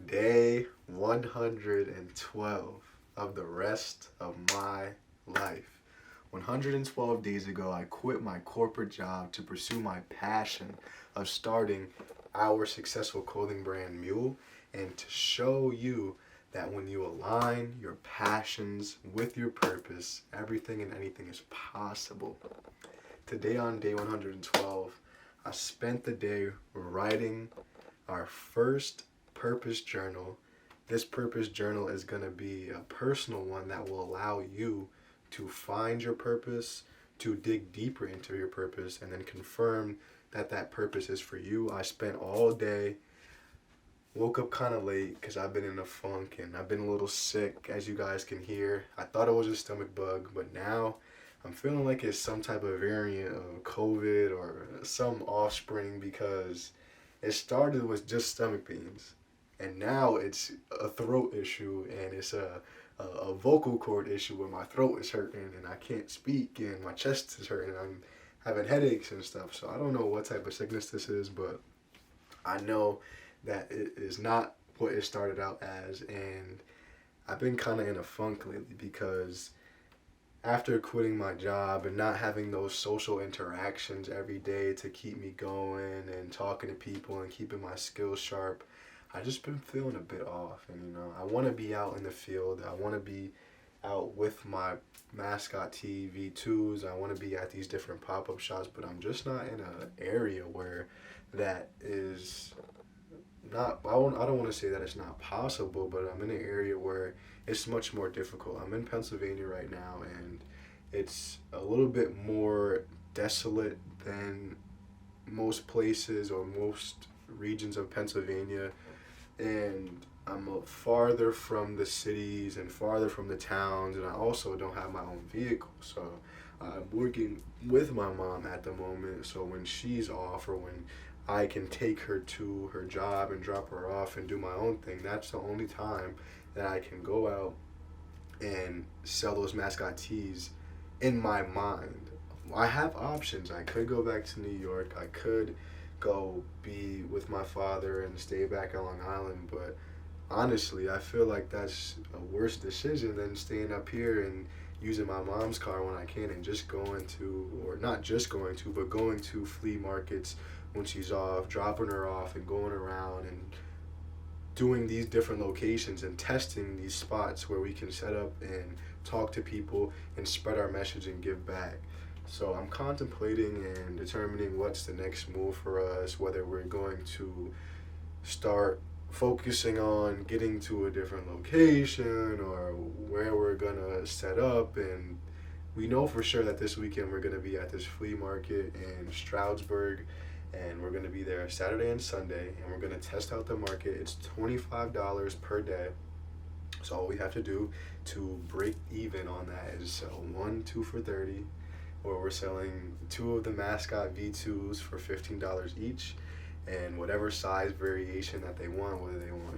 Day 112 of the rest of my life. 112 days ago, I quit my corporate job to pursue my passion of starting our successful clothing brand MUEL, and to show you that when you align your passions with your purpose, everything and anything is possible. Today on day 112, I spent the day writing our first purpose journal. This purpose journal is going to be a personal one that will allow you to find your purpose, to dig deeper into your purpose, and then confirm that that purpose is for you. I spent all day, woke up kind of late because I've been in a funk and I've been a little sick, as you guys can hear. I thought it was a stomach bug, but now I'm feeling like it's some type of variant of COVID or some offspring, because it started with just stomach pains, and now it's a throat issue, and it's a vocal cord issue where my throat is hurting and I can't speak and my chest is hurting. I'm having headaches and stuff. So I don't know what type of sickness this is, but I know that it is not what it started out as. And I've been kind of in a funk lately because after quitting my job and not having those social interactions every day to keep me going and talking to people and keeping my skills sharp, I just been feeling a bit off. And I want to be out in the field. I want to be out with my mascot tee V2s. I want to be at these different pop-up shops, but I'm just not in an area where that is not, I don't want to say that it's not possible, but I'm in an area where it's much more difficult. I'm in Pennsylvania right now, and it's a little bit more desolate than most places or most regions of Pennsylvania, and I'm farther from the cities and farther from the towns, and I also don't have my own vehicle. So I'm working with my mom at the moment, so when she's off or when I can take her to her job and drop her off and do my own thing, that's the only time that I can go out and sell those mascot tees in my mind. I have options. I could go back to New York. I could go be with my father and stay back on Long Island, but honestly, I feel like that's a worse decision than staying up here and using my mom's car when I can and just going to, or not just going to, but going to flea markets when she's off, dropping her off and going around and doing these different locations and testing these spots where we can set up and talk to people and spread our message and give back. So I'm contemplating and determining what's the next move for us, whether we're going to start focusing on getting to a different location or where we're gonna set up. And we know for sure that this weekend we're gonna be at this flea market in Stroudsburg, and we're gonna be there Saturday and Sunday, and we're gonna test out the market. It's $25 per day. So all we have to do to break even on that is sell 2 for $30, where we're selling 2 of the mascot V2s for $15 each, and whatever size variation that they want, whether they want,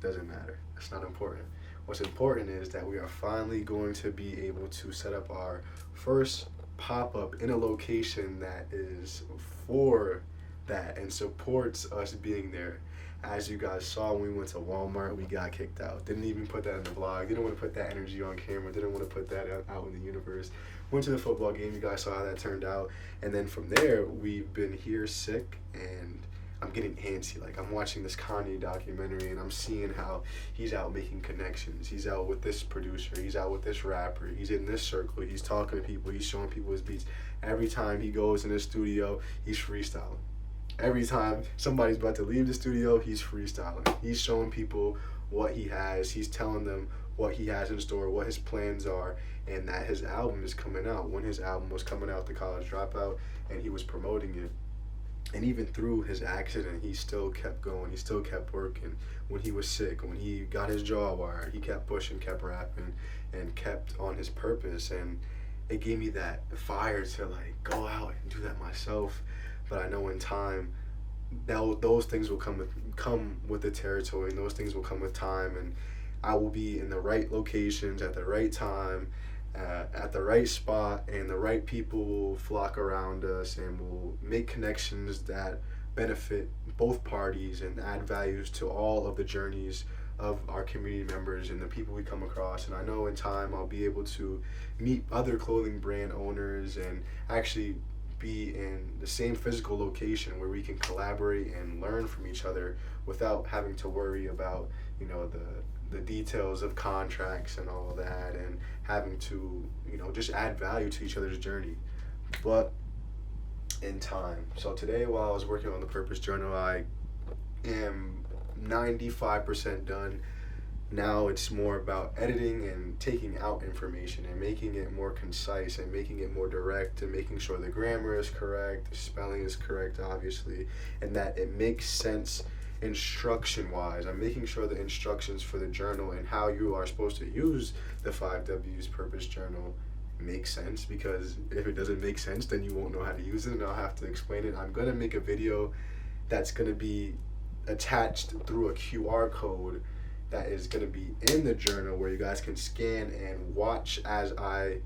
doesn't matter. It's not important. What's important is that we are finally going to be able to set up our first pop-up in a location that is for that and supports us being there. As you guys saw, when we went to Walmart, we got kicked out. Didn't even put that in the vlog. Didn't want to put that energy on camera. Didn't want to put that out in the universe. Went to the football game. You guys saw how that turned out. And then from there, we've been here sick, and I'm getting antsy. Like, I'm watching this Kanye documentary, and I'm seeing how he's out making connections. He's out with this producer. He's out with this rapper. He's in this circle. He's talking to people. He's showing people his beats. Every time he goes in the studio, he's freestyling. Every time somebody's about to leave the studio, he's freestyling. He's showing people what he has. He's telling them what he has in store, what his plans are, and that his album is coming out. When his album was coming out, The College Dropout, and he was promoting it. And even through his accident, he still kept going. He still kept working. When he was sick, when he got his jaw wired, he kept pushing, kept rapping, and kept on his purpose. And it gave me that fire to go out and do that myself. But I know in time, those things will come with the territory, and those things will come with time, and I will be in the right locations at the right time, at the right spot, and the right people will flock around us, and we'll make connections that benefit both parties and add values to all of the journeys of our community members and the people we come across. And I know in time I'll be able to meet other clothing brand owners and actually be in the same physical location where we can collaborate and learn from each other without having to worry about, the details of contracts and all that, and having to, just add value to each other's journey. But in time. So today, while I was working on the Purpose Journal, I am 95% done. Now it's more about editing and taking out information and making it more concise and making it more direct and making sure the grammar is correct, the spelling is correct, obviously, and that it makes sense instruction wise. I'm making sure the instructions for the journal and how you are supposed to use the 5W's Purpose Journal make sense, because if it doesn't make sense, then you won't know how to use it and I'll have to explain it. I'm going to make a video that's going to be attached through a QR code that is going to be in the journal where you guys can scan and watch as I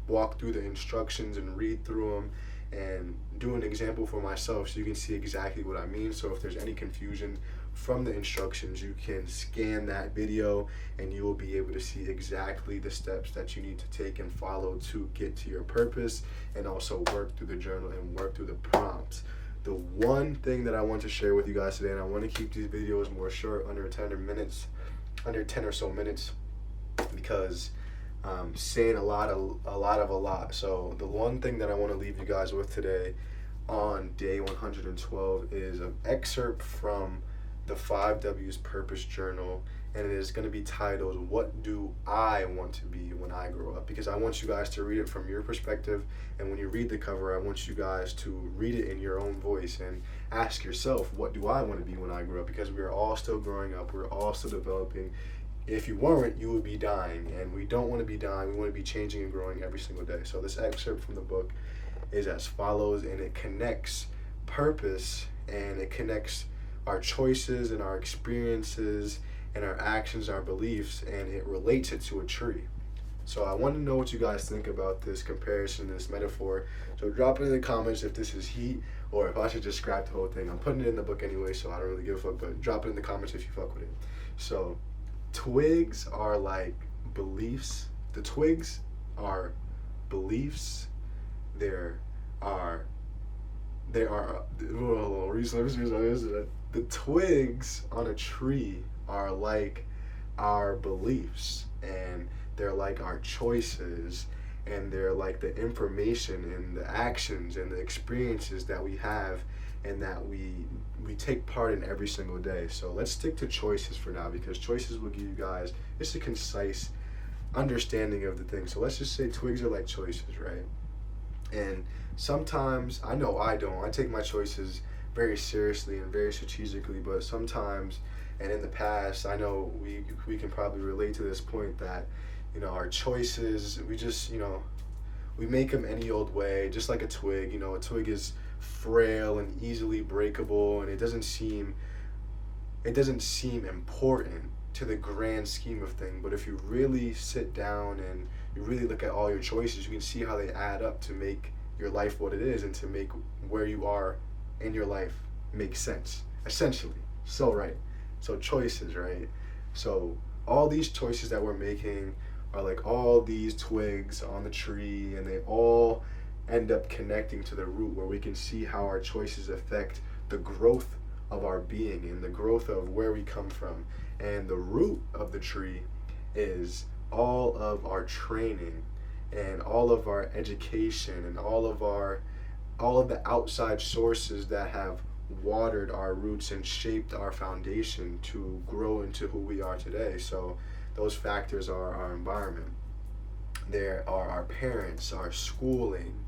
walk through the instructions and read through them and do an example for myself so you can see exactly what I mean. So if there's any confusion from the instructions, you can scan that video and you will be able to see exactly the steps that you need to take and follow to get to your purpose, and also work through the journal and work through the prompts. The one thing that I want to share with you guys today, and I want to keep these videos more short, under 10 or so minutes, because I'm saying a lot. So the one thing that I want to leave you guys with today on day 112 is an excerpt from the 5W's Purpose Journal, and it is going to be titled, "What Do I Want to Be When I Grow Up?" Because I want you guys to read it from your perspective, and when you read the cover, I want you guys to read it in your own voice and ask yourself, what do I want to be when I grow up? Because we are all still growing up, we're all still developing. If you weren't, you would be dying, and we don't want to be dying. We want to be changing and growing every single day. So this excerpt from the book is as follows, and it connects purpose, and it connects our choices and our experiences and our actions, our beliefs, and it relates it to a tree. So I want to know what you guys think about this comparison, this metaphor. So drop it in the comments if this is heat, or if I should just scrap the whole thing. I'm putting it in the book anyway, so I don't really give a fuck, but drop it in the comments if you fuck with it. So twigs are like beliefs. The twigs are beliefs. The twigs on a tree are like our beliefs, and they're like our choices, and they're like the information and the actions and the experiences that we have and that we take part in every single day. So let's stick to choices for now, because choices will give you guys just a concise understanding of the thing. So let's just say twigs are like choices, right? And sometimes, I know I don't, I take my choices very seriously and very strategically, but sometimes, and in the past, I know we can probably relate to this point that, our choices, we just, we make them any old way, just like a twig. A twig is frail and easily breakable, and it doesn't seem important to the grand scheme of things. But if you really sit down and you really look at all your choices, you can see how they add up to make your life what it is and to make where you are in your life make sense, essentially. So choices, right? So all these choices that we're making are like all these twigs on the tree, and they all end up connecting to the root, where we can see how our choices affect the growth of our being and the growth of where we come from. And the root of the tree is all of our training and all of our education and all of the outside sources that have watered our roots and shaped our foundation to grow into who we are today. So those factors are our environment. There are our parents, our schooling,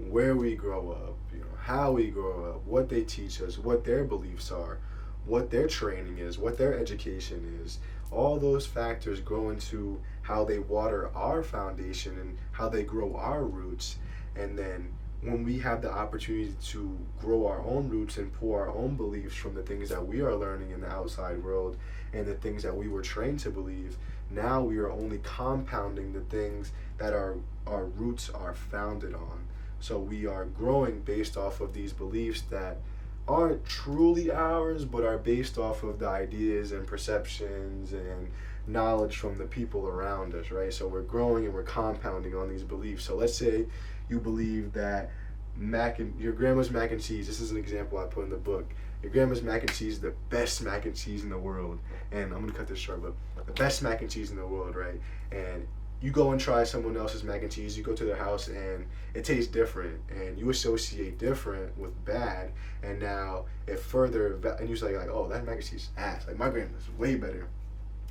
where we grow up, how we grow up, what they teach us, what their beliefs are, what their training is, what their education is. All those factors go into how they water our foundation and how they grow our roots. And then when we have the opportunity to grow our own roots and pull our own beliefs from the things that we are learning in the outside world and the things that we were trained to believe, now we are only compounding the things that our roots are founded on. So we are growing based off of these beliefs that aren't truly ours, but are based off of the ideas and perceptions and knowledge from the people around us, right? So we're growing and we're compounding on these beliefs. So let's say you believe that your grandma's mac and cheese, this is an example I put in the book. Your grandma's mac and cheese is the best mac and cheese in the world. And I'm gonna cut this short, but the best mac and cheese in the world, right? And you go and try someone else's mac and cheese, you go to their house and it tastes different, and you associate different with bad, and now it further, and you say like, oh, that mac and cheese is ass, like my grandma's way better.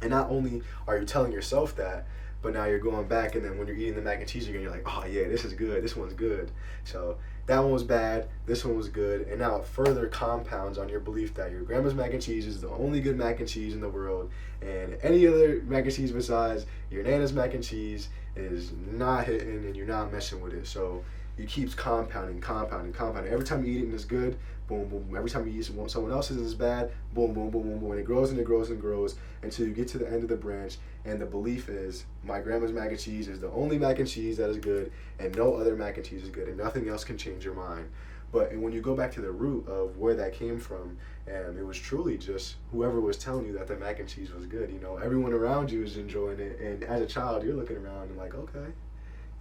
And not only are you telling yourself that, but now you're going back, and then when you're eating the mac and cheese again, you're like, oh yeah, this is good, this one's good. So that one was bad, this one was good, and now it further compounds on your belief that your grandma's mac and cheese is the only good mac and cheese in the world, and any other mac and cheese besides your nana's mac and cheese is not hitting, and you're not messing with it. So it keeps compounding. Every time you eat it and it's good, boom, boom, boom. Every time you eat someone else's and it's bad, boom, boom, boom, boom, boom. And it grows and it grows and grows until you get to the end of the branch, and the belief is my grandma's mac and cheese is the only mac and cheese that is good, and no other mac and cheese is good, and nothing else can change your mind. But when you go back to the root of where that came from, it was truly just whoever was telling you that the mac and cheese was good. You know, everyone around you is enjoying it, and as a child, you're looking around and like, okay,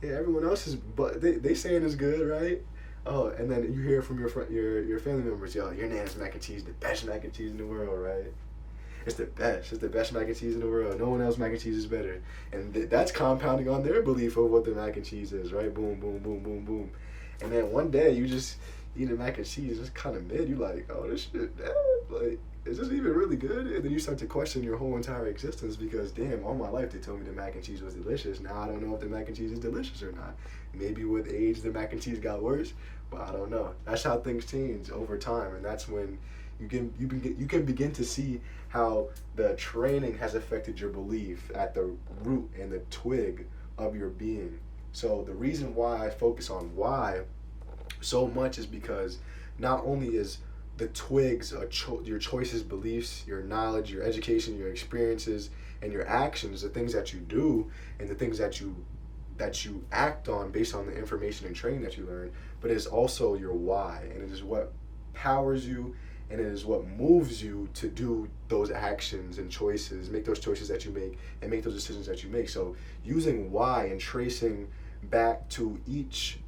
yeah, everyone else is, but they saying it's good, right? Oh, and then you hear from your family members, yo, your nana's mac and cheese, the best mac and cheese in the world, right? It's the best. It's the best mac and cheese in the world. No one else mac and cheese is better. And that's compounding on their belief of what the mac and cheese is, right? Boom, boom, boom, boom, boom. And then one day you just eat a mac and cheese, it's kind of mid. You're like, oh, this shit, like, is this even really good? And then you start to question your whole entire existence because, damn, all my life they told me the mac and cheese was delicious. Now I don't know if the mac and cheese is delicious or not. Maybe with age the mac and cheese got worse, but I don't know. That's how things change over time, and that's when you can begin to see how the training has affected your belief at the root and the twig of your being. So the reason why I focus on why so much is because not only is the twigs your choices, beliefs, your knowledge, your education, your experiences, and your actions, the things that you do and the things that you act on based on the information and training that you learn, but it's also your why, and it is what powers you, and it is what moves you to do those actions and choices, make those choices that you make, and make those decisions that you make. So using why and tracing back to each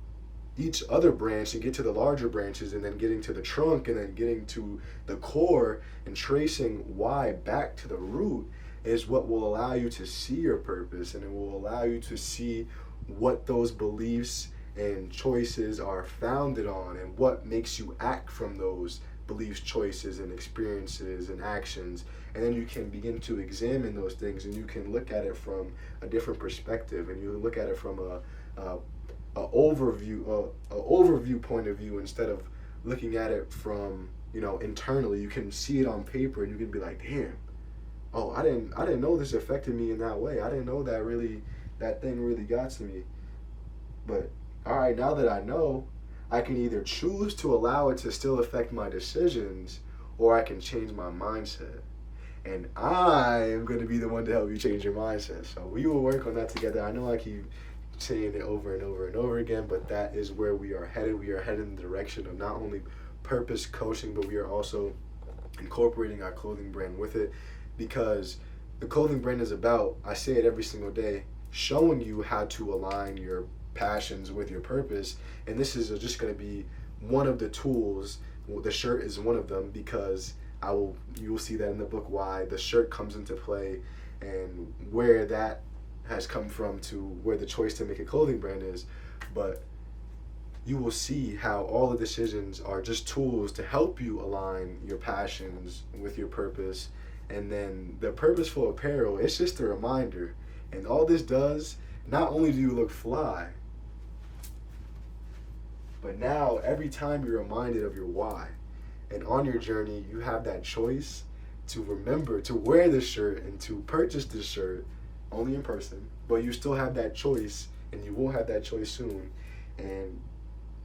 other branch and get to the larger branches, and then getting to the trunk, and then getting to the core, and tracing why back to the root is what will allow you to see your purpose, and it will allow you to see what those beliefs and choices are founded on, and what makes you act from those beliefs, choices, and experiences and actions. And then you can begin to examine those things, and you can look at it from a different perspective, and you look at it from a overview point of view, instead of looking at it from, internally. You can see it on paper, and you can be like, damn, oh, I didn't know this affected me in that way. I didn't know that thing really got to me. But all right, now that I know, I can either choose to allow it to still affect my decisions, or I can change my mindset. And I am going to be the one to help you change your mindset. So we will work on that together. I know I keep saying it over and over and over again, but that is where we are headed. We are headed in the direction of not only purpose coaching, but we are also incorporating our clothing brand with it, because the clothing brand is about, I say it every single day, showing you how to align your passions with your purpose. And this is just going to be one of the tools. The shirt is one of them, because you will see that in the book why the shirt comes into play, and where that has come from to where the choice to make a clothing brand is. But you will see how all the decisions are just tools to help you align your passions with your purpose. And then the purposeful apparel, it's just a reminder. And all this does, not only do you look fly, but now every time you're reminded of your why, and on your journey you have that choice to remember to wear this shirt and to purchase this shirt only in person, but you still have that choice, and you will have that choice soon. And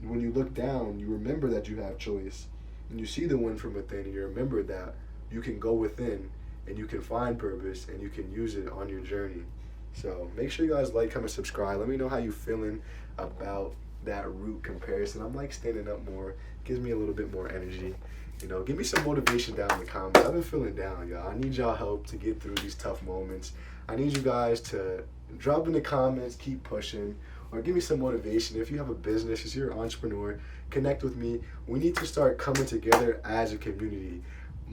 when you look down, you remember that you have choice, and you see the one from within, and you remember that you can go within, and you can find purpose, and you can use it on your journey. So make sure you guys like, comment, subscribe. Let me know how you're feeling about that root comparison. I'm like standing up more, gives me a little bit more energy. Give me some motivation down in the comments. I've been feeling down, y'all. I need y'all help to get through these tough moments. I need you guys to drop in the comments, keep pushing, or give me some motivation. If you have a business, if you're an entrepreneur, connect with me. We need to start coming together as a community.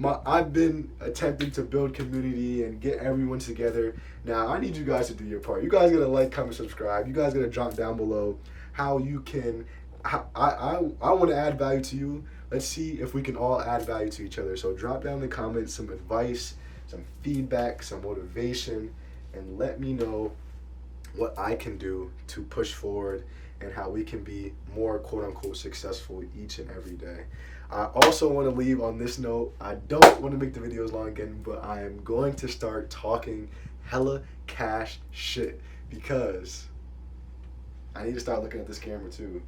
I've been attempting to build community and get everyone together. Now, I need you guys to do your part. You guys gotta like, comment, subscribe. You guys gotta drop down below how you can. I want to add value to you. Let's see if we can all add value to each other. So drop down in the comments some advice, some feedback, some motivation, and let me know what I can do to push forward and how we can be more quote-unquote successful each and every day. I also want to leave on this note. I don't want to make the videos long again, but I am going to start talking hella cash because I need to start looking at this camera too.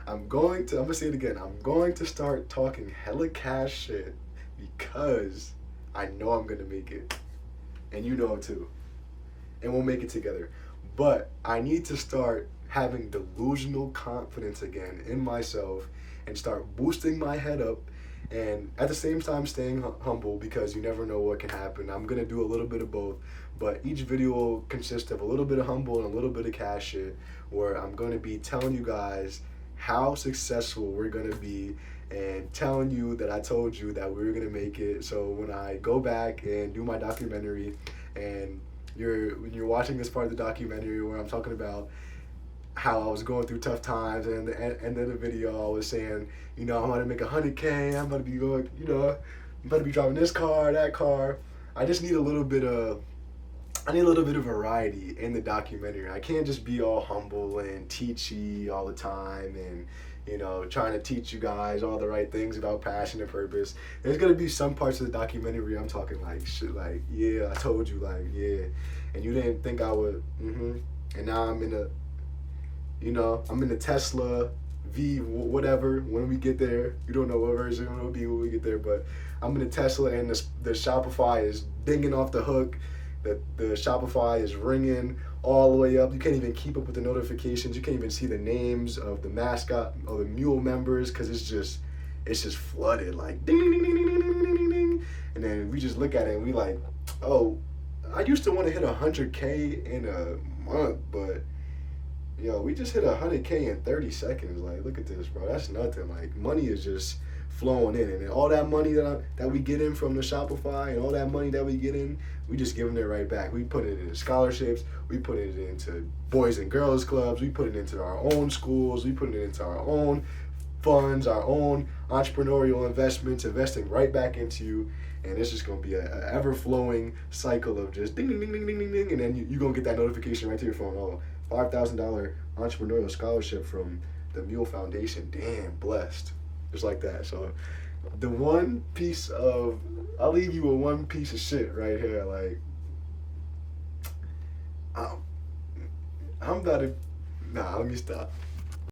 I'm going to say it again. I'm going to start talking hella cash shit because I know I'm going to make it. And you know it too. And we'll make it together. But I need to start having delusional confidence again in myself and start boosting my head up, and at the same time staying humble, because you never know what can happen. I'm going to do a little bit of both, but each video will consist of a little bit of humble and a little bit of cash shit, where I'm going to be telling you guys how successful we're going to be and telling you that I told you that we were going to make it. So when I go back and do my documentary, and when you're watching this part of the documentary where I'm talking about how I was going through tough times, and at the end of the video I was saying, I'm going to make 100K, I'm going to be going, I'm about to be driving this car, that car. I need a little bit of variety in the documentary. I can't just be all humble and teachy all the time and, trying to teach you guys all the right things about passion and purpose. There's going to be some parts of the documentary I'm talking like shit, like, yeah, I told you, like, yeah, and you didn't think I would, and now I'm in the Tesla V whatever when we get there. You don't know what version it will be when we get there, but I'm in the Tesla, and the Shopify is dinging off the hook. The Shopify is ringing all the way up. You can't even keep up with the notifications. You can't even see the names of the mascot or the mule members, because it's just flooded, like ding ding ding ding ding ding ding ding. And then we just look at it and we like, oh, I used to want to hit 100K in a month, but we just hit 100K in 30 seconds. Like, look at this, bro. That's nothing. Like, money is just flowing in, and all that money that we get in from the Shopify, and all that money that we get in, we just giving it right back. We put it into scholarships. We put it into boys and girls clubs. We put it into our own schools. We put it into our own funds, our own entrepreneurial investments, investing right back into you. And it's just going to be an ever-flowing cycle of just ding, ding, ding, ding, ding, ding, ding. And then you're going to get that notification right to your phone. Oh, $5,000 entrepreneurial scholarship from the MUEL Foundation. Damn, blessed. Just like that. So I'll leave you with one piece of shit right here. Like, I'm about to, let me stop.